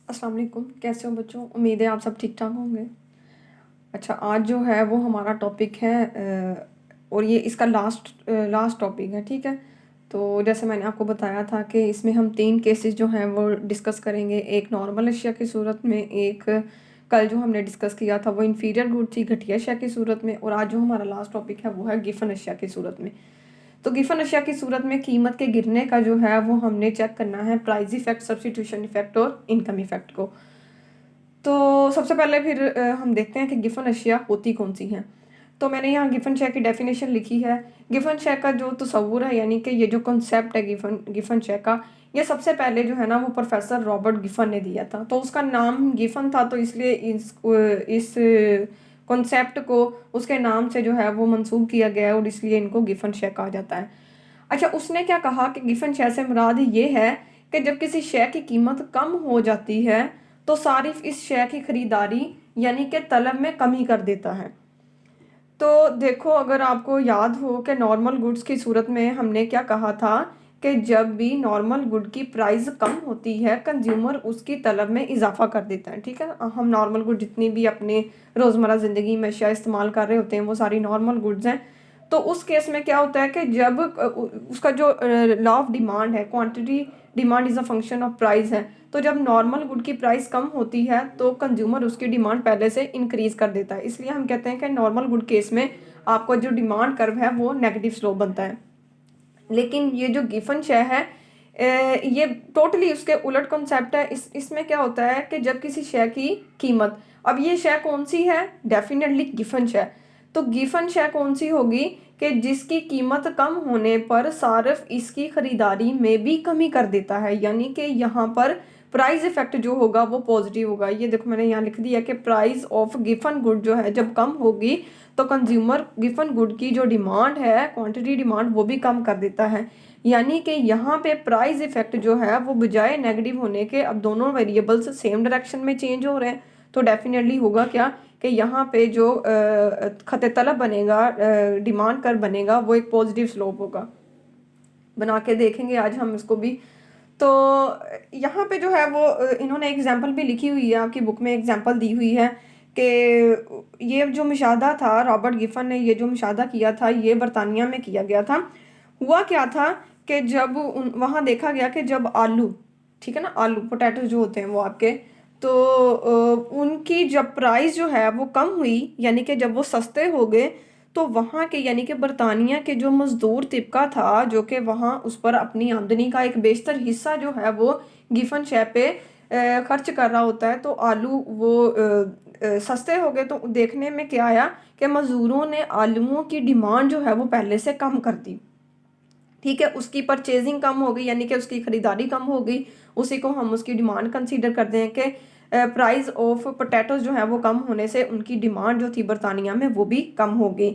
अस्सलाम वालेकुम। कैसे हो बच्चों? उम्मीद है आप सब ठीक ठाक होंगे। अच्छा, आज जो है वो हमारा टॉपिक है और ये इसका लास्ट टॉपिक है, ठीक है। तो जैसे मैंने आपको बताया था कि इसमें हम 3 केसेस जो हैं वो डिस्कस करेंगे। एक नॉर्मल अशिया की सूरत में, एक कल जो हमने डिस्कस किया था वो इन्फीरियर गुड थी घटिया अशिया की सूरत में, और आज जो हमारा लास्ट टॉपिक है वो है गिफन अशिया की सूरत में। तो गिफन अशिया की सूरत में कीमत के गिरने का जो है वो हमने चेक करना है प्राइस इफेक्ट, सब्स्टिट्यूशन इफेक्ट और इनकम इफेक्ट को। तो सबसे पहले फिर हम देखते हैं कि गिफन अशिया होती कौन सी हैं। तो मैंने यहाँ गिफन शेयर की डेफिनेशन लिखी है। गिफन शेयर का जो तस्वुर है, यानी कि ये जो कॉन्सेप्ट है गिफन शेयर का, ये सबसे पहले जो है ना वो प्रोफेसर रॉबर्ट गिफन ने दिया था। तो उसका नाम गिफन था, तो इसलिए इस कॉन्सेप्ट को उसके नाम से जो है वो मंसूब किया गया है, और इसलिए इनको गिफन शेयर कहा जाता है। अच्छा, उसने क्या कहा कि गिफन शेयर से मुराद ये है कि जब किसी शेयर की कीमत कम हो जाती है तो सारिफ इस शेयर की खरीदारी यानी कि तलब में कमी कर देता है। तो देखो, अगर आपको याद हो कि नॉर्मल गुड्स की सूरत में हमने क्या कहा था कि जब भी नॉर्मल गुड की प्राइस कम होती है कंज्यूमर उसकी तलब में इजाफा कर देता है, ठीक है। हम नॉर्मल गुड जितनी भी अपने रोज़मर्रा ज़िंदगी में अशिया इस्तेमाल कर रहे होते हैं वो सारी नॉर्मल गुड्स हैं। तो उस केस में क्या होता है कि जब उसका जो लॉ ऑफ डिमांड है, quantity demand is a function of price है, तो जब नॉर्मल गुड की प्राइस कम होती है तो कंज्यूमर उसकी डिमांड पहले से इंक्रीज कर देता है। इसलिए हम कहते हैं कि नॉर्मल गुड केस में आपको जो डिमांड कर्व है वो नेगेटिव स्लोप बनता है। लेकिन ये जो गिफन शेयर है ये टोटली उसके उलट कॉन्सेप्ट है। इसमें क्या होता है कि जब किसी शेयर की कीमत, अब ये शेयर कौन सी है? Definitely Giffen share. तो गिफन शेयर कौन सी होगी कि जिसकी कीमत कम होने पर सार्फ इसकी खरीदारी में भी कमी कर देता है, यानी कि यहाँ पर प्राइस इफेक्ट जो होगा वो पॉजिटिव होगा। ये देखो, मैंने यहाँ लिख दिया कि प्राइस ऑफ गिफन गुड जो है जब कम होगी तो कंज्यूमर गिफन गुड की जो डिमांड है, क्वांटिटी डिमांड, वो भी कम कर देता है। यानी कि यहाँ पे प्राइस इफेक्ट जो है वो बजाय नेगेटिव होने के अब दोनों वेरिएबल्स सेम डायरेक्शन में चेंज हो रहे हैं। तो डेफिनेटली होगा क्या कि यहाँ पे जो खत तलब बनेगा, डिमांड कर बनेगा, वो एक पॉजिटिव स्लोप होगा। बना के देखेंगे आज हम इसको भी। तो यहाँ पे जो है वो इन्होंने एग्जाम्पल भी लिखी हुई है, आपकी बुक में एग्जाम्पल दी हुई है कि ये जो मुशाहदा था, रॉबर्ट गिफन ने ये जो मुशाहदा किया था ये बरतानिया में किया गया था। हुआ क्या था कि जब वहाँ देखा गया कि जब आलू, ठीक है ना, आलू पोटैटो जो होते हैं वो आपके, तो उनकी जब प्राइस जो है वो कम हुई, यानी कि जब वो सस्ते हो गए, तो वहाँ के यानी कि बरतानिया के जो मजदूर तिबका था जो कि वहाँ उस पर अपनी आमदनी का एक बेशतर हिस्सा जो है वो गिफन शेयर पे खर्च कर रहा होता है, तो आलू वो सस्ते हो गए। तो देखने में क्या आया कि मजदूरों ने आलूओं की डिमांड जो है वो पहले से कम कर दी, ठीक है। उसकी परचेजिंग कम हो गई, यानी कि उसकी खरीदारी कम हो गई। उसी को हम उसकी डिमांड कंसीडर करते हैं कि प्राइस ऑफ पोटैटोज जो है वो कम होने से उनकी डिमांड जो थी बरतानिया में वो भी कम हो गई।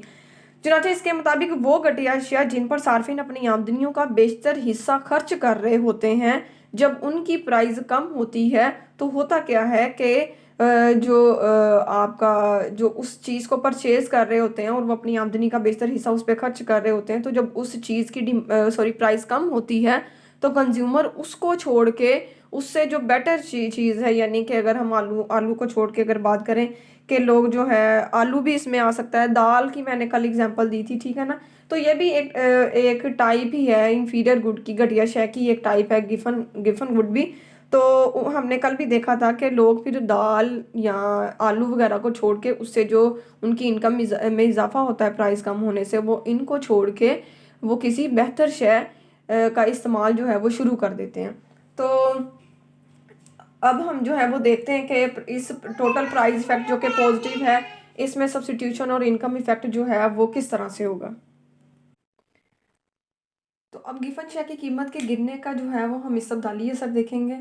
चुनाचे इसके मुताबिक वो घटिया अशिया जिन पर सार्फिन अपनी आमदनियों का बेशतर हिस्सा खर्च कर रहे होते हैं, जब उनकी प्राइस कम होती है तो होता क्या है कि जो आपका जो उस चीज़ को परचेज कर रहे होते हैं और वो अपनी आमदनी का बेशतर हिस्सा उस पर खर्च कर रहे होते हैं, तो जब उस चीज़ की प्राइस कम होती है तो कंज्यूमर उसको छोड़ के उससे जो बेटर चीज़ है, यानी कि अगर हम आलू आलू को छोड़ के अगर बात करें कि लोग जो है, आलू भी इसमें आ सकता है, दाल की मैंने कल एग्जांपल दी थी, ठीक है ना। तो ये भी एक टाइप ही है इन्फीरियर गुड की, घटिया शय की एक टाइप है गिफन गिफन गुड भी। तो हमने कल भी देखा था कि लोग फिर दाल या आलू वगैरह को छोड़ के उससे जो उनकी इनकम में इजाफा होता है प्राइस कम होने से, वो इनको छोड़ के वो किसी बेहतर शय का इस्तेमाल जो है वो शुरू कर देते हैं। तो अब हम जो है वो देखते हैं कि इस टोटल प्राइस इफेक्ट जो कि पॉजिटिव है, इसमें सब्स्टिट्यूशन और इनकम इफेक्ट जो है वो किस तरह से होगा। तो अब गिफन शेयर की कीमत के गिरने का जो है वो हम इस्तबदाली असर देखेंगे।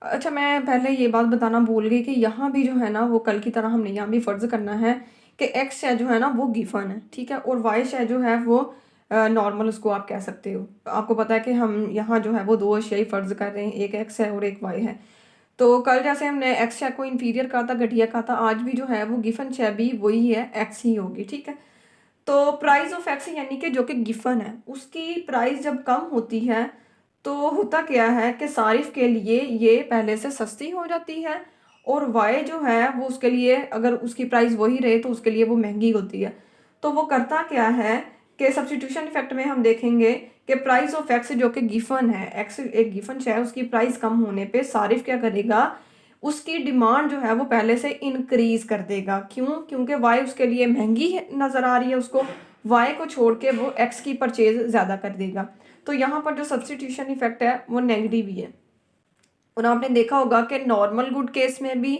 अच्छा, मैं पहले ये बात बताना भूल गई कि यहाँ भी जो है ना वो कल की तरह हमने यहाँ भी फ़र्ज़ करना है कि एक्स शेयर जो है ना वो गिफन है, ठीक है, और वाई शेयर जो है वो नॉर्मल, उसको आप कह सकते हो। आपको पता है कि हम यहाँ जो है वो दो अशियाई फ़र्ज़ कर रहे हैं, एक एक्स है और एक वाई है। तो कल जैसे हमने एक्स शेयर को इन्फीरियर कहा था, घटिया कहा था, आज भी जो है वो गिफन शेयर भी वही है, एक्स ही होगी, ठीक है। तो प्राइस ऑफ एक्स यानी कि जो कि गिफन है उसकी प्राइस जब कम होती है तो होता क्या है कि सारिफ के लिए ये पहले से सस्ती हो जाती है, और वाई जो है वो उसके लिए अगर उसकी प्राइस वही रहे तो उसके लिए वो महंगी होती है। तो वो करता क्या है कि सब्स्टिट्यूशन इफेक्ट में हम देखेंगे कि प्राइस ऑफ एक्स जो कि गिफन है, एक्स एक गिफन है, उसकी प्राइस कम होने पे सारिफ क्या करेगा, उसकी डिमांड जो है वो पहले से इंक्रीज कर देगा। क्यों? क्योंकि वाई उसके लिए महंगी नज़र आ रही है, उसको वाई को छोड़ के वो एक्स की परचेज ज़्यादा कर देगा। तो यहाँ पर जो सब्स्टिट्यूशन इफेक्ट है वो नेगेटिव ही है। और आपने देखा होगा कि नॉर्मल गुड केस में भी,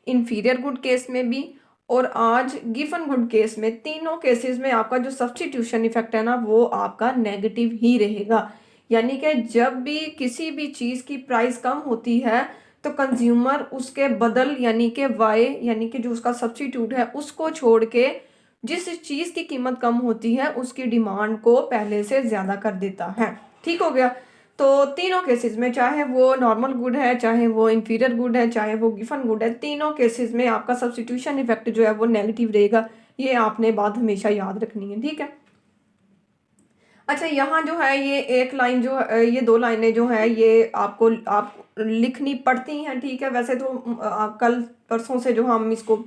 इंफीरियर गुड केस में भी, और आज गिवन गुड केस में, तीनों केसेस में आपका जो सब्स्टिट्यूशन इफेक्ट है ना वो आपका नेगेटिव ही रहेगा। यानी कि जब भी किसी भी चीज़ की प्राइस कम होती है तो कंज्यूमर उसके बदल यानी कि वाई यानी कि जो उसका सब्स्टिट्यूट है उसको छोड़ के जिस चीज़ की कीमत कम होती है उसकी डिमांड को पहले से ज़्यादा कर देता है। ठीक हो गया। तो तीनों केसेस में, चाहे वो नॉर्मल गुड है, चाहे वो इंफीरियर गुड है, चाहे वो गिवन गुड है, तीनों केसेस में आपका सब्स्टिट्यूशन इफेक्ट जो है वो नेगेटिव रहेगा। ये आपने बात हमेशा याद रखनी है। ठीक है। अच्छा, यहाँ जो है ये एक लाइन जो है, ये दो लाइनें जो है ये आपको आप लिखनी पड़ती हैं। ठीक है। वैसे तो कल परसों से जो हम इसको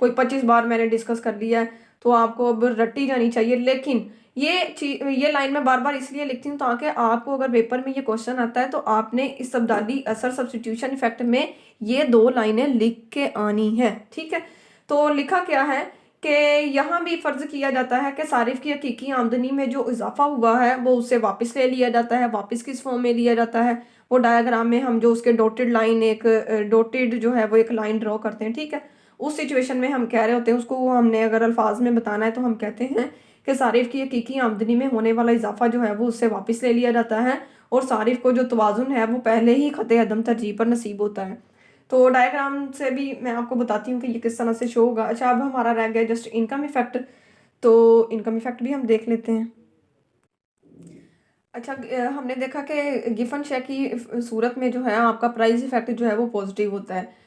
कोई 25 बार मैंने डिस्कस कर लिया है तो आपको अब रट्टी जानी चाहिए। लेकिन ये लाइन मैं बार बार इसलिए लिखती हूँ ताकि आपको अगर पेपर में ये क्वेश्चन आता है तो आपने इस शब्दावली असर सब्स्टिट्यूशन इफेक्ट में ये दो लाइनें लिख के आनी है। ठीक है। तो लिखा क्या है कि यहाँ भी फर्ज किया जाता है कि सारिफ की हकीकी आमदनी में जो इजाफा हुआ है वो उससे वापस ले लिया जाता है। वापस किस फॉर्म में लिया जाता है? वो डायग्राम में हम जो उसके डॉटेड लाइन, एक डॉटेड जो है वो एक लाइन ड्रॉ करते हैं। ठीक है। उस सिचुएशन में हम कह रहे होते हैं, उसको वो हमने अगर अल्फाज में बताना है तो हम कहते हैं कि सारिफ की हकीकी आमदनी में होने वाला इजाफा जो है वो उससे वापस ले लिया जाता है, और सारिफ को जो तवाजुन है वो पहले ही खते अदम तरजीह पर नसीब होता है। तो डायग्राम से भी मैं आपको बताती हूँ कि ये किस तरह से शो होगा। अच्छा, अब हमारा रह गया जस्ट इनकम इफेक्ट, तो इनकम इफेक्ट भी हम देख लेते हैं। अच्छा, हमने देखा कि गिफन शेयर की सूरत में जो है आपका प्राइस इफेक्ट जो है वो पॉजिटिव होता है।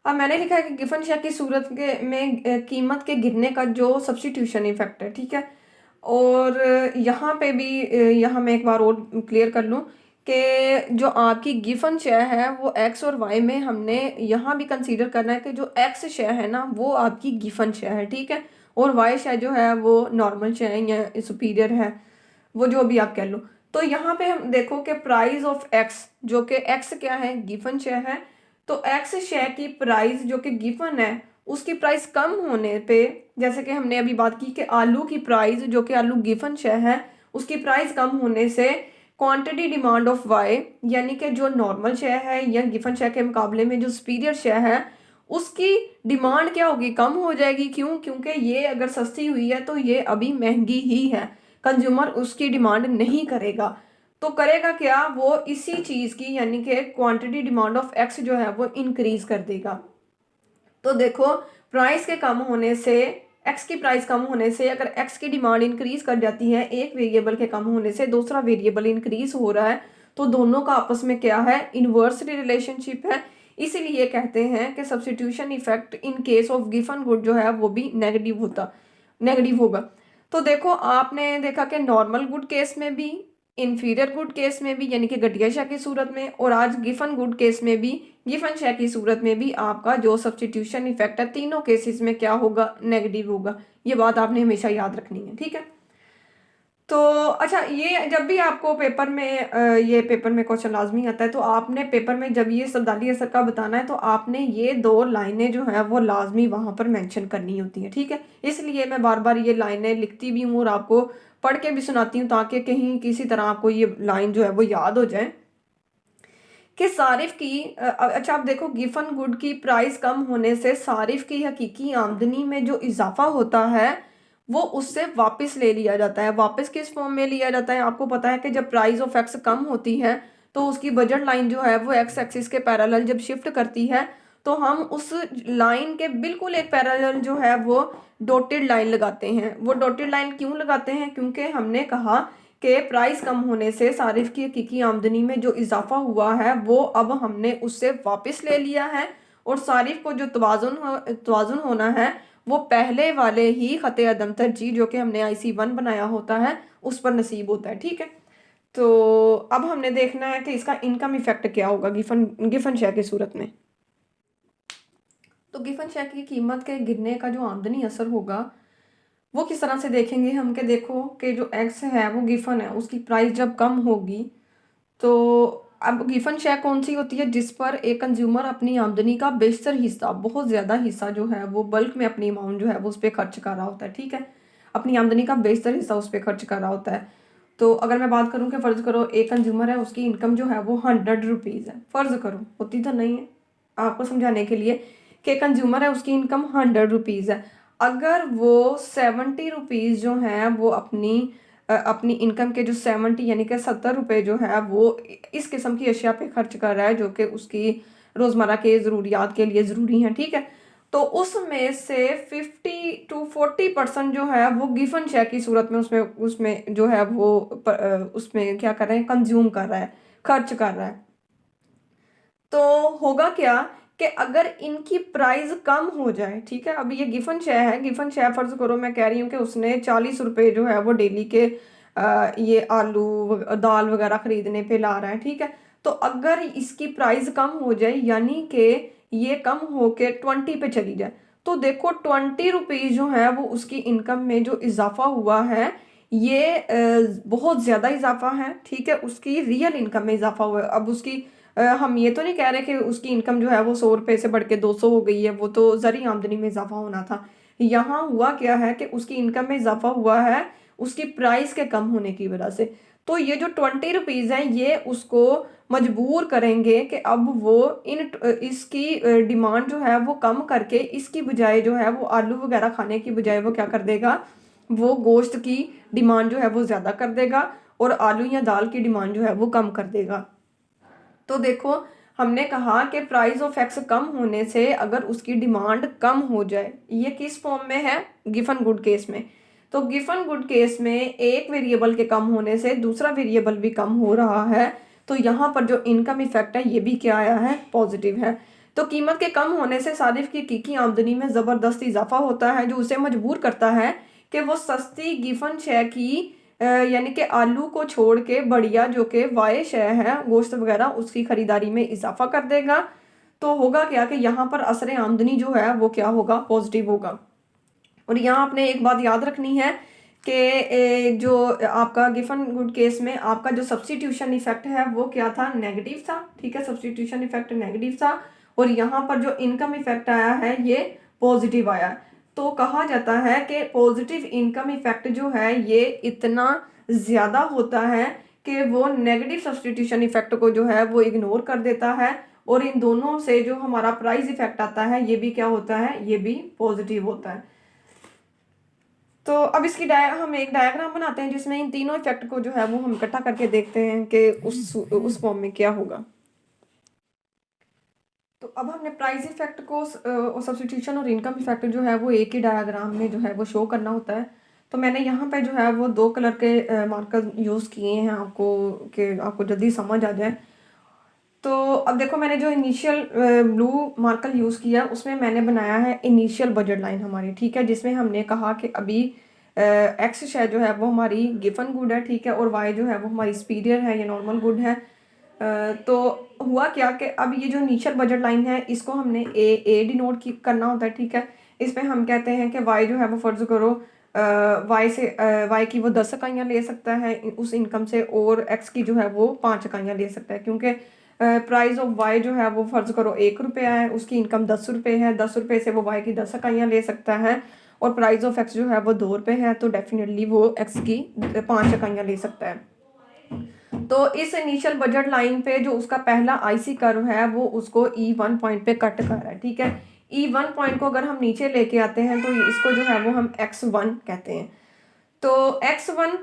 अब मैंने लिखा है कि गिफन शेयर की सूरत के में कीमत के गिरने का जो सब्स्टिट्यूशन इफेक्ट है। ठीक है। और यहाँ पे भी यहाँ मैं एक बार और क्लियर कर लूँ कि जो आपकी गिफन शेयर है वो एक्स और वाई में हमने यहाँ भी कंसीडर करना है कि जो एक्स शेयर है ना वो आपकी गिफन शेयर है। ठीक है। और वाई शेयर जो है वो नॉर्मल शेयर है या सुपीरियर है, वो जो भी आप कह लो। तो यहाँ पे हम देखो कि प्राइस ऑफ एक्स, जो कि एक्स क्या है, गिफन शेयर है। तो एक्स शेयर की प्राइस जो कि गिफन है उसकी प्राइस कम होने पे, जैसे कि हमने अभी बात की कि आलू की प्राइस जो कि आलू गिफन शेयर है उसकी प्राइस कम होने से क्वांटिटी डिमांड ऑफ वाई यानी कि जो नॉर्मल शेयर है या गिफन शेयर के मुकाबले में जो सुपीरियर शेयर है उसकी डिमांड क्या होगी, कम हो जाएगी। क्यों? क्योंकि ये अगर सस्ती हुई है तो ये अभी महंगी ही है, कंज्यूमर उसकी डिमांड नहीं करेगा। तो करेगा क्या, वो इसी चीज़ की यानी कि क्वांटिटी डिमांड ऑफ एक्स जो है वो इंक्रीज कर देगा। तो देखो, प्राइस के कम होने से, एक्स की प्राइस कम होने से अगर एक्स की डिमांड इंक्रीज कर जाती है, एक वेरिएबल के कम होने से दूसरा वेरिएबल इंक्रीज हो रहा है, तो दोनों का आपस में क्या है, इन्वर्सली रिलेशनशिप है। इसीलिए कहते हैं कि substitution effect in case of given good जो है वो भी नेगेटिव होगा। तो देखो, आपने देखा कि नॉर्मल गुड केस में भी, इंफीरियर गुड केस में भी यानी कि घटिया शेयर की सूरत में, और आज गिवन गुड केस में भी, गिवन शेयर की सूरत में भी आपका जो सब्स्टिट्यूशन इफेक्ट है तीनों केसेस में क्या होगा, नेगेटिव होगा। ये बात आपने हमेशा याद रखनी है। ठीक है। तो अच्छा, ये जब भी आपको पेपर में ये पेपर में क्वेश्चन लाजमी आता है तो आपने पेपर में जब ये शब्दावली असर का बताना है तो आपने ये दो लाइनें जो है वो लाजमी वहाँ पर मेंशन करनी होती हैं। ठीक है। इसलिए मैं बार बार ये लाइनें लिखती भी हूँ और आपको पढ़ के भी सुनाती हूँ ताकि कहीं किसी तरह आपको ये लाइन जो है वो याद हो जाए कि सारिफ की अच्छा, आप देखो, गिवन गुड की प्राइस कम होने से सारिफ की हकीकी आमदनी में जो इजाफा होता है वो उससे वापस ले लिया जाता है। वापस किस फॉर्म में लिया जाता है? आपको पता है कि जब प्राइस ऑफ एक्स कम होती है तो उसकी बजट लाइन जो है वो एक्स एक्सिस के पैरेलल जब शिफ्ट करती है तो हम उस लाइन के बिल्कुल एक पैरेलल जो है वो डॉटेड लाइन लगाते हैं। वो डॉटेड लाइन क्यों लगाते हैं? क्योंकि हमने कहा कि प्राइस कम होने से सारिफ की हकीकी आमदनी में जो इजाफा हुआ है वो अब हमने उससे वापस ले लिया है, और सारिफ को जो तवाजुन होना है वो पहले वाले ही खते अदम तरजीह जो कि हमने IC1 बनाया होता है उस पर नसीब होता है। ठीक है। तो अब हमने देखना है कि इसका इनकम इफेक्ट क्या होगा गिफन गिफन शेयर की सूरत में। तो गिफन शेयर की कीमत के गिरने का जो आमदनी असर होगा वो किस तरह से देखेंगे हम, कि देखो कि जो एक्स है वो गिफन है, उसकी प्राइस जब कम होगी तो अब गिफन शेयर कौन सी होती है, जिस पर एक कंज्यूमर अपनी आमदनी का बेशतर हिस्सा, बहुत ज़्यादा हिस्सा जो है वो बल्क में अपनी अमाउंट जो है वो उस पर खर्च कर रहा होता है। ठीक है, अपनी आमदनी का बेशतर हिस्सा उस पर खर्च कर रहा होता है। तो अगर मैं बात करूं कि फ़र्ज़ करो एक कंज्यूमर है, उसकी इनकम जो है वो 100 रुपीज़ है, फ़र्ज़ करो, होती तो नहीं है, आपको समझाने के लिए कि कंज्यूमर है उसकी इनकम 100 रुपीज़ है। अगर वो 70 रुपीज़ जो है वो अपनी इनकम के जो 70 यानी कि 70 रुपये जो है वो इस किस्म की अशिया पे खर्च कर रहा है जो कि उसकी रोज़मर्रा के ज़रूरियात के लिए ज़रूरी हैं। ठीक है, तो उसमें से 50 to 40% जो है वो गिवन शेयर की सूरत में उसमें उसमें जो है वो उसमें क्या कर रहे हैं, कंज्यूम कर रहा है, खर्च कर रहा है। तो होगा क्या कि अगर इनकी प्राइस कम हो जाए, ठीक है, अभी ये गिफन शेयर है, गिफन शेयर फर्ज करो मैं कह रही हूँ कि उसने 40 रुपये जो है वो डेली के ये आलू दाल वगैरह खरीदने पे ला रहा है। ठीक है, तो अगर इसकी प्राइस कम हो जाए यानी कि ये कम होके 20 पे चली जाए, तो देखो 20 रुपीज़ जो है वो उसकी इनकम में जो इजाफा हुआ है ये बहुत ज़्यादा इजाफा है। ठीक है, उसकी रियल इनकम में इजाफा हुआ है। अब उसकी हम ये तो नहीं कह रहे कि उसकी इनकम जो है वो 100 रुपये से बढ़ के 200 हो गई है, वो तो ज़री आमदनी में इजाफा होना था। यहाँ हुआ क्या है कि उसकी इनकम में इजाफा हुआ है उसकी प्राइस के कम होने की वजह से। तो ये जो 20 रुपीज़ हैं ये उसको मजबूर करेंगे कि अब वो इसकी डिमांड जो है वो कम करके इसकी बजाय जो है वो आलू वगैरह खाने की बजाय वो क्या कर देगा, वो गोश्त की डिमांड जो है वो ज़्यादा कर देगा और आलू या दाल की डिमांड जो है वो कम कर देगा। तो देखो हमने कहा कि प्राइस ऑफ एक्स कम होने से अगर उसकी डिमांड कम हो जाए, ये किस फॉर्म में है, गिफन गुड केस में। तो गिफन गुड केस में एक वेरिएबल के कम होने से दूसरा वेरिएबल भी कम हो रहा है, तो यहाँ पर जो इनकम इफेक्ट है ये भी क्या आया है, पॉजिटिव है। तो कीमत के कम होने से सारिफ की हकीकी आमदनी में ज़बरदस्त इजाफा होता है जो उसे मजबूर करता है कि वो सस्ती गिफन शेयर की यानी कि आलू को छोड़ के बढ़िया जो कि वाई शय है गोश्त वगैरह उसकी खरीदारी में इजाफा कर देगा। तो होगा क्या कि यहाँ पर असर आमदनी जो है वो क्या होगा, पॉजिटिव होगा। और यहाँ आपने एक बात याद रखनी है कि जो आपका गिफन गुड केस में आपका जो सब्सटीट्यूशन इफेक्ट है वो क्या था, नेगेटिव था। ठीक है, सब्सटीट्यूशन इफेक्ट नेगेटिव था और यहाँ पर जो इनकम इफेक्ट आया है ये पॉजिटिव आया। तो कहा जाता है कि पॉजिटिव इनकम इफेक्ट जो है ये इतना ज़्यादा होता है कि वो नेगेटिव सब्सटीट्यूशन इफेक्ट को जो है वो इग्नोर कर देता है और इन दोनों से जो हमारा प्राइस इफेक्ट आता है ये भी क्या होता है, ये भी पॉजिटिव होता है। तो अब इसकी हम एक डायग्राम बनाते हैं जिसमें इन तीनों इफेक्ट को जो है वो हम इकट्ठा करके देखते हैं कि उस फॉर्म में क्या होगा। तो अब हमने प्राइस इफेक्ट को सब्सटीट्यूशन और इनकम इफेक्ट जो है वो एक ही डायग्राम में जो है वो शो करना होता है। तो मैंने यहाँ पे जो है वो 2 कलर के मार्कर यूज़ किए हैं आपको कि आपको जल्दी समझ आ जाए। तो अब देखो मैंने जो इनिशियल ब्लू मार्कर यूज़ किया उसमें मैंने बनाया है इनिशियल बजट लाइन हमारी। ठीक है, जिसमें हमने कहा कि अभी एक्स शेयर जो है वो हमारी गिफन गुड है। ठीक है, और वाई जो है वो हमारी स्पीरियर है या नॉर्मल गुड है। तो हुआ क्या कि अब ये जो इनिशियल बजट लाइन है इसको हमने ए डिनोट करना होता है। ठीक है, इसमें हम कहते हैं कि वाई जो है वो फर्ज करो वाई की वो 10 इकाइयाँ ले सकता है उस इनकम से और एक्स की जो है वो 5 इकाइयाँ ले सकता है, क्योंकि प्राइस ऑफ वाई जो है वो फर्ज करो 1 रुपया है, उसकी इनकम 10 रुपये है, 10 रुपये से वो वाई की 10 इकाइयाँ ले सकता है और प्राइस ऑफ एक्स जो है वो 2 रुपये है, तो डेफिनेटली वो एक्स की 5 इकाइयाँ ले सकता है। तो इस इनिशियल बजट लाइन पे जो उसका पहला आईसी कर्व है वो उसको E1 पॉइंट पे कट कर रहा है। ठीक है, E1 पॉइंट को अगर हम नीचे लेके आते हैं तो इसको जो है वो हम X1 कहते हैं। तो X1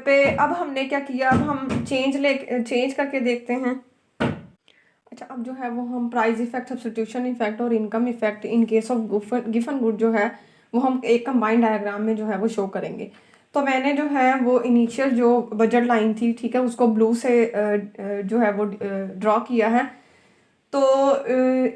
पे अब हमने क्या किया, अब हम चेंज करके देखते हैं। अच्छा, अब जो है वो हम प्राइस इफेक्ट, सब्स्टिट्यूशन इफेक्ट और income effect in case of Giffen good जो है वो हम एक कंबाइंड डायग्राम में जो है वो शो करेंगे। तो मैंने जो है वो इनिशियल जो बजट लाइन थी, ठीक है, उसको ब्लू से जो है वो ड्रॉ किया है। तो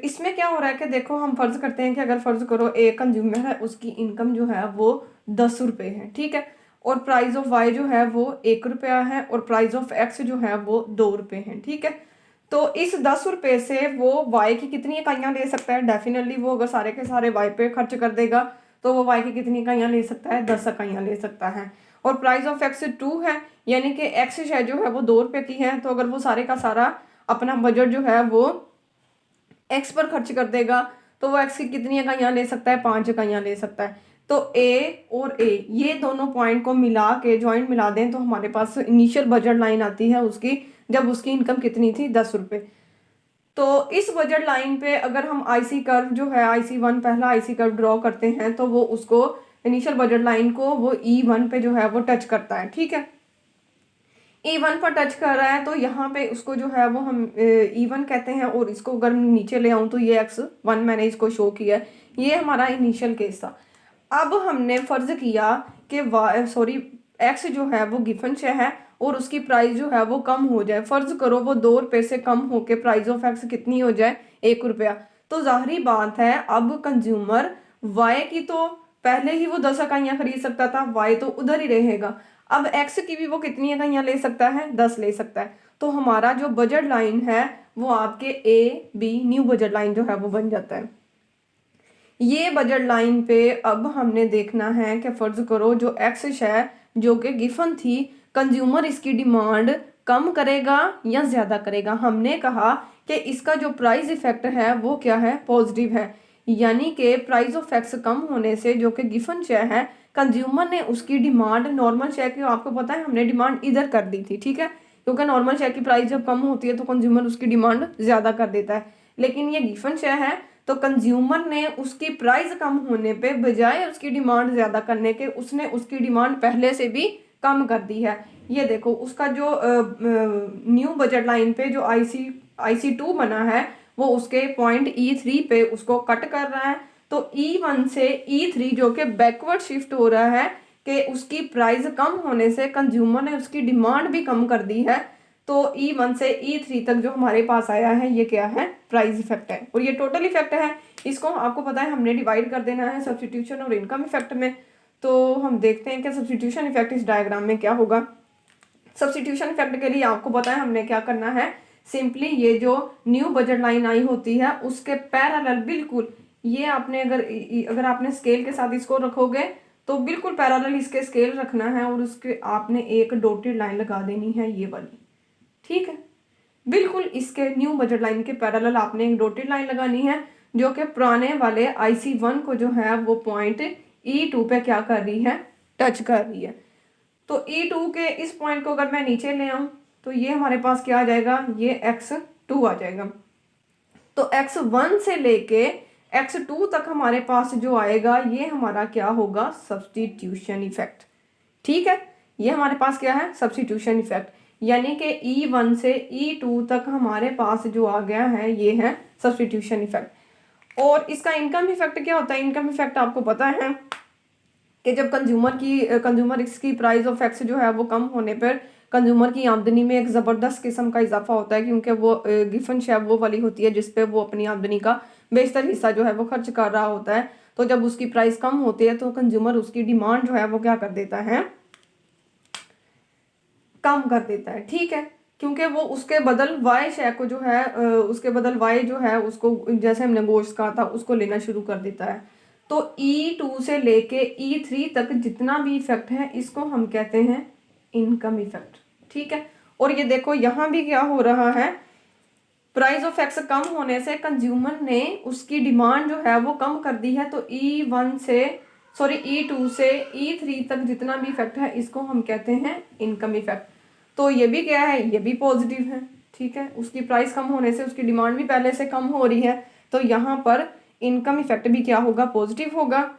इसमें क्या हो रहा है कि देखो हम फर्ज करते हैं कि अगर फर्ज करो एक कंज्यूमर है उसकी इनकम जो है वो 10 रुपये है। ठीक है, और प्राइस ऑफ वाई जो है वो 1 रुपया है और प्राइस ऑफ एक्स जो है वो 2 रुपये है। ठीक है, तो इस 10 रुपये से वो वाई की कितनी इकाइयाँ ले सकता है? डेफिनेटली वो अगर सारे के सारे वाई पे खर्च कर देगा तो वो वाई की कितनी इकाइयाँ ले सकता है? 10 इकाइयाँ ले सकता है। और प्राइस ऑफ एक्स 2 है, यानी कि एक्स शेयर जो है वो 2 रुपये की है, तो अगर वो सारे का सारा अपना बजट जो है वो एक्स पर खर्च कर देगा तो वो एक्स की कितनी इकाइयाँ ले सकता है? 5 इकाइयाँ ले सकता है। तो ए और ए ये दोनों पॉइंट को मिला के ज्वाइंट मिला दें तो हमारे पास इनिशियल बजट लाइन आती है उसकी, जब उसकी इनकम कितनी थी? 10 रुपये। तो इस बजट लाइन पे अगर हम आईसी कर्व जो है IC1 पहला आईसी कर्व ड्रॉ करते हैं तो वो उसको इनिशियल बजट लाइन को वो E1 पे जो है वो टच करता है। ठीक है, E1 पर टच कर रहा है तो यहाँ पे उसको जो है वो हम E1 कहते हैं, और इसको अगर नीचे ले आऊँ तो ये X1 मैंने इसको शो किया है, ये हमारा इनिशियल केस था। अब हमने फर्ज किया कि एक्स जो है वो गिवन शेयर है और उसकी प्राइस जो है वो कम हो जाए। फर्ज करो वो 2 रुपये से कम होके प्राइस ऑफ एक्स कितनी हो जाए? 1 रुपया। तो जाहिर बात है अब कंज्यूमर वाई की तो पहले ही वो 10 इकाइयाँ खरीद सकता था, वाई तो उधर ही रहेगा। अब एक्स की भी वो कितनी इकाइयाँ ले सकता है? 10 ले सकता है। तो हमारा जो बजट लाइन है वो आपके A B new budget line जो है वो बन जाता है। ये बजट लाइन पे अब हमने देखना है कि फर्ज करो जो एक्स है जो कि गिवन थी, कंज्यूमर इसकी डिमांड कम करेगा या ज़्यादा करेगा। हमने कहा कि इसका जो प्राइस इफेक्ट है वो क्या है? पॉजिटिव है, यानी कि प्राइस ऑफ एक्स कम होने से जो कि गिवन शेयर है कंज्यूमर ने उसकी डिमांड नॉर्मल शेयर की, आपको पता है हमने डिमांड इधर कर दी थी। ठीक है, क्योंकि नॉर्मल शेयर की प्राइस जब कम होती है तो कंज्यूमर उसकी डिमांड ज़्यादा कर देता है, लेकिन ये गिवन शेयर है तो कंज्यूमर ने उसकी प्राइस कम होने पे बजाय उसकी डिमांड ज़्यादा करने के उसने उसकी डिमांड पहले से भी कम कर दी है। ये देखो उसका जो न्यू बजट लाइन पे जो IC2 बना है वो उसके पॉइंट E3 पे उसको कट कर रहा है। तो E1 से E3 जो कि बैकवर्ड शिफ्ट हो रहा है कि उसकी प्राइस कम होने से कंज्यूमर ने उसकी डिमांड भी कम कर दी है। तो E1 से E3 तक जो हमारे पास आया है ये क्या है? प्राइस इफेक्ट है, और ये टोटल इफेक्ट है। इसको आपको पता है हमने डिवाइड कर देना है सब्स्टिट्यूशन और इनकम इफेक्ट में। तो हम देखते हैं कि सब्स्टिट्यूशन इफेक्ट इस डायग्राम में क्या होगा। सब्स्टिट्यूशन इफेक्ट के लिए आपको पता है हमने क्या करना है, सिंपली ये जो न्यू बजट लाइन आई होती है उसके पैरेलल बिल्कुल, ये आपने अगर आपने स्केल के साथ इसको रखोगे तो बिल्कुल पैरेलल इसके स्केल रखना है और उसके आपने एक डॉटेड लाइन लगा देनी है ये वाली। ठीक है, बिल्कुल इसके न्यू बजट लाइन के पैरेलल आपने एक डॉटेड लाइन लगानी है जो कि पुराने वाले IC1 को जो है वो पॉइंट E2 पे क्या कर रही है? टच कर रही है। तो E2 के इस पॉइंट को अगर मैं नीचे ले आऊं तो ये हमारे पास क्या आ जाएगा? ये X2 आ जाएगा। तो X1 से लेके X2 तक हमारे पास जो आएगा ये हमारा क्या होगा? Substitution effect. ठीक है, ये हमारे पास क्या है? सब्स्टिट्यूशन इफेक्ट, यानी कि E1 से E2 तक हमारे पास जो आ गया है ये है सब्स्टिट्यूशन इफेक्ट। और इसका इनकम इफेक्ट क्या होता है? इनकम इफेक्ट आपको पता है कि जब कंज्यूमर इसकी प्राइस ऑफ एक्स जो है वो कम होने पर कंज्यूमर की आमदनी में एक ज़बरदस्त किस्म का इजाफा होता है, क्योंकि वो गिवन शेयर वो वाली होती है जिसपे वो अपनी आमदनी का बेशतर हिस्सा जो है वो खर्च कर रहा होता है। तो जब उसकी प्राइस कम होती है तो कंज्यूमर उसकी डिमांड जो है वो क्या कर देता है? कम कर देता है। ठीक है, क्योंकि वो उसके बदल वाई शेयर को जो है उसके बदल वाई जो है उसको, जैसे हमने गोश्त कहा था, उसको लेना शुरू कर देता है। तो E2 से लेके E3 तक जितना भी इफेक्ट है इसको हम कहते हैं इनकम इफेक्ट। ठीक है, और ये देखो यहाँ भी क्या हो रहा है, प्राइस ऑफ एक्स कम होने से कंज्यूमर ने उसकी डिमांड जो है वो कम कर दी है। तो E2 से E3 तक जितना भी इफेक्ट है इसको हम कहते हैं इनकम इफेक्ट। तो ये भी क्या है? ये भी पॉजिटिव है। ठीक है, उसकी प्राइस कम होने से उसकी डिमांड भी पहले से कम हो रही है, तो यहाँ पर इनकम इफेक्ट भी क्या होगा? पॉजिटिव होगा।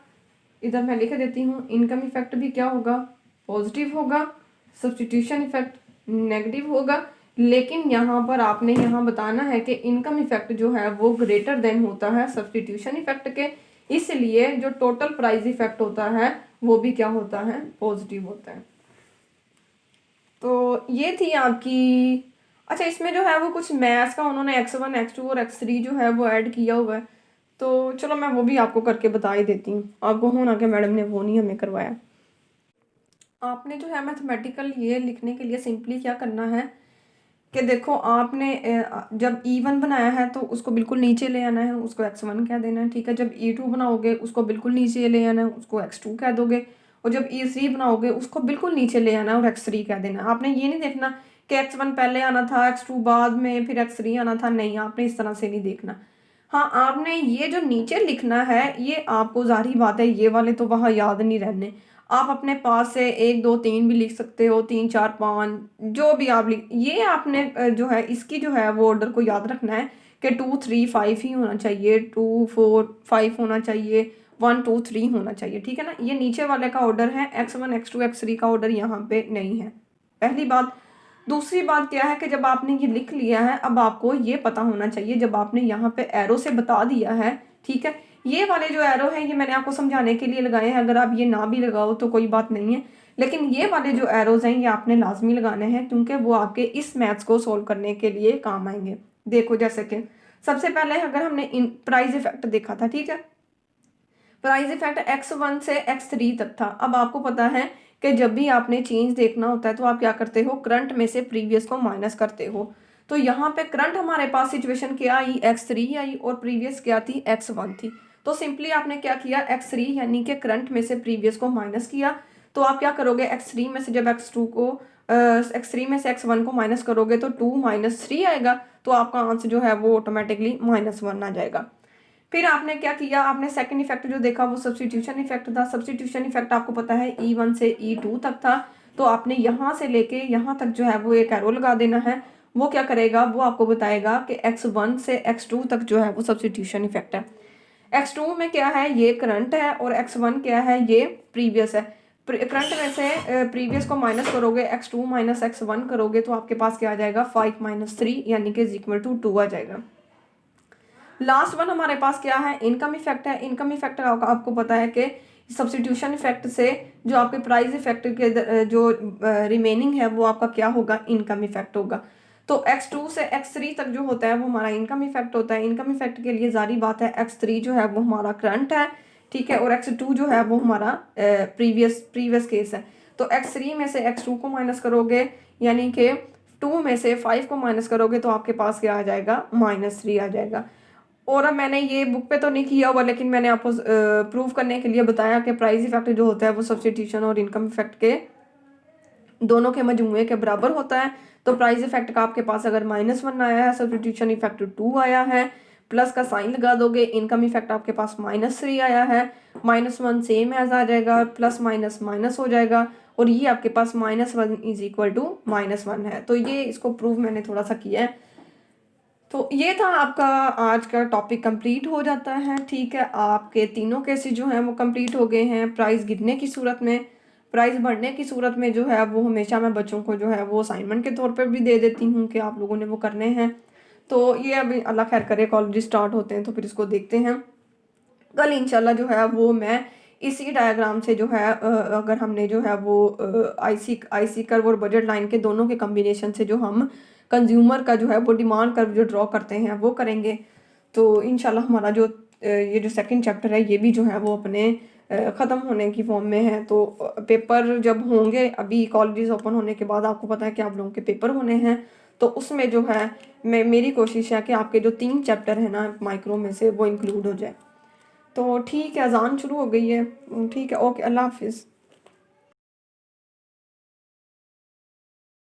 इधर मैं लिख देती हूँ, इनकम इफेक्ट भी क्या होगा? पॉजिटिव होगा। सब्स्टिट्यूशन इफेक्ट नेगेटिव होगा। लेकिन यहाँ पर आपने यहाँ बताना है कि इनकम इफेक्ट जो है वो ग्रेटर देन होता है सब्स्टिट्यूशन इफेक्ट के, इसलिए जो टोटल प्राइस इफेक्ट होता है वो भी क्या होता है? पॉजिटिव होता है। तो ये थी आपकी, अच्छा इसमें जो है वो कुछ मैथ्स का उन्होंने X1 X2 और X3 जो है वो ऐड किया हुआ है, तो चलो मैं वो भी आपको करके बता ही देती हूँ। आपको होना कि मैडम ने वो नहीं हमें करवाया। आपने जो है मैथमेटिकल ये लिखने के लिए सिंपली क्या करना है कि देखो आपने जब E1 बनाया है तो उसको बिल्कुल नीचे ले आना है, उसको x1 कह देना है, ठीक है। जब E2 बनाओगे उसको बिल्कुल नीचे ले आना है, उसको x2 कह दोगे। और जब E3 बनाओगे उसको बिल्कुल नीचे ले आना है और x3 कह देना है। आपने ये नहीं देखना कि x1 पहले आना था, x2 बाद में, फिर x3 आना था, नहीं, आपने इस तरह से नहीं देखना। हाँ, आपने ये जो नीचे लिखना है ये आपको जाहिर बात है ये वाले तो वहाँ याद नहीं रहने। आप अपने पास से 1 2 3 भी लिख सकते हो, 3 4 5 जो भी आप लिख, ये आपने जो है इसकी जो है वो ऑर्डर को याद रखना है कि 2 3 5 ही होना चाहिए, 2 4 5 होना चाहिए, 1 2 3 होना चाहिए, ठीक है ना। ये नीचे वाले का ऑर्डर है, x1 x2 x3 का ऑर्डर यहाँ पे नहीं है, पहली बात। दूसरी बात क्या है कि जब आपने ये लिख लिया है अब आपको ये पता होना चाहिए, जब आपने यहाँ पे एरो से बता दिया है, ठीक है। ये वाले जो एरो है ये मैंने आपको समझाने के लिए लगाए हैं, अगर आप ये ना भी लगाओ तो कोई बात नहीं है, लेकिन ये वाले जो एरोज हैं ये आपने लाजमी लगाने हैं क्योंकि वो आपके इस मैथ्स को सोल्व करने के लिए काम आएंगे। देखो जैसे कि सबसे पहले अगर हमने इन प्राइस इफेक्ट देखा था, ठीक है, प्राइस इफेक्ट x1 से x3 तक था। अब आपको पता है कि जब भी आपने चेंज देखना होता है तो आप क्या करते हो, करंट में से प्रीवियस को माइनस करते हो। तो यहाँ पे करंट हमारे पास सिचुएशन क्या आई, x3 आई, और प्रीवियस क्या थी, x1 थी। तो सिंपली आपने क्या किया, x3 यानी कि करंट में से प्रीवियस को माइनस किया। तो आप क्या करोगे, x3 में से जब x3 में से x1 को माइनस करोगे तो 2 - 3 आएगा, तो आपका आंसर जो है वो ऑटोमेटिकली -1 आ जाएगा। फिर आपने क्या किया, आपने सेकंड इफेक्ट जो देखा वो सब्स्टिट्यूशन इफेक्ट था। सब्स्टिट्यूशन इफेक्ट आपको पता है E1 से E2 तक था, तो आपने यहाँ से लेके यहाँ तक जो है वो एक एरो लगा देना है। वो क्या करेगा, वो आपको बताएगा कि x1 से x2 तक जो है वो सब्स्टिट्यूशन इफेक्ट है। x2 में क्या है, ये करंट है, और x1 क्या है, ये प्रीवियस है। करंट में से प्रीवियस को माइनस करोगे, x2 - x1 करोगे तो आपके पास क्या आ जाएगा, 5 - 3 यानी कि =2 आ जाएगा। लास्ट वन हमारे पास क्या है, इनकम इफेक्ट है। इनकम इफेक्ट आपको पता है कि सब्स्टिट्यूशन इफेक्ट से जो आपके प्राइस इफेक्ट के जो रिमेनिंग है वो आपका क्या होगा, इनकम इफेक्ट होगा। तो x2 से x3 तक जो होता है वो हमारा इनकम इफेक्ट होता है। इनकम इफेक्ट के लिए जारी बात है x3 जो है वो हमारा करंट है, ठीक है, और x2 जो है वो हमारा प्रीवियस केस है। तो x3 में से x2 को माइनस करोगे यानी कि 2 में से 5 को माइनस करोगे तो आपके पास क्या आ जाएगा, -3 आ जाएगा। और अब मैंने ये बुक पे तो नहीं किया हुआ, लेकिन मैंने आपको प्रूव करने के लिए बताया कि प्राइस इफेक्ट जो होता है वो सब्स्टिट्यूशन और इनकम इफेक्ट के दोनों के मजमूए के बराबर होता है। तो प्राइस इफेक्ट का आपके पास अगर -1 आया है, सब्स्टिट्यूशन इफेक्ट 2 आया है, प्लस का साइन लगा दोगे, इनकम इफेक्ट आपके पास -3 आया है, -1 सेम एज आ जाएगा, प्लस माइनस माइनस हो जाएगा, और ये आपके पास -1 = -1 है। तो ये इसको प्रूव मैंने थोड़ा सा किया है। तो ये था आपका आज का टॉपिक कंप्लीट हो जाता है, ठीक है। आपके तीनों केसेस जो हैं वो कंप्लीट हो गए हैं। प्राइस गिरने की सूरत में, प्राइस बढ़ने की सूरत में जो है वो हमेशा मैं बच्चों को जो है वो असाइनमेंट के तौर पे भी दे देती हूँ कि आप लोगों ने वो करने हैं। तो ये अभी अल्लाह खैर करे कॉलेज स्टार्ट होते हैं तो फिर इसको देखते हैं। कल इंशाल्लाह जो है वो मैं इसी डायग्राम से जो है अगर हमने जो है वो आईसी कर्व और बजट लाइन के दोनों के कम्बिनेशन से जो हम कंज्यूमर का जो है वो डिमांड कर्व जो ड्रॉ करते हैं वो करेंगे। तो इंशाल्लाह हमारा जो ये जो सेकंड चैप्टर है ये भी जो है वो अपने ख़त्म होने की फॉर्म में है। तो पेपर जब होंगे, अभी कॉलेजेस ओपन होने के बाद आपको पता है कि आप लोगों के पेपर होने हैं, तो उसमें जो है मेरी कोशिश है कि आपके जो 3 चैप्टर है ना माइक्रो में से वो इंक्लूड हो जाए। तो ठीक है, अजान शुरू हो गई है, ठीक है, ओके, अल्लाह हाफिज़।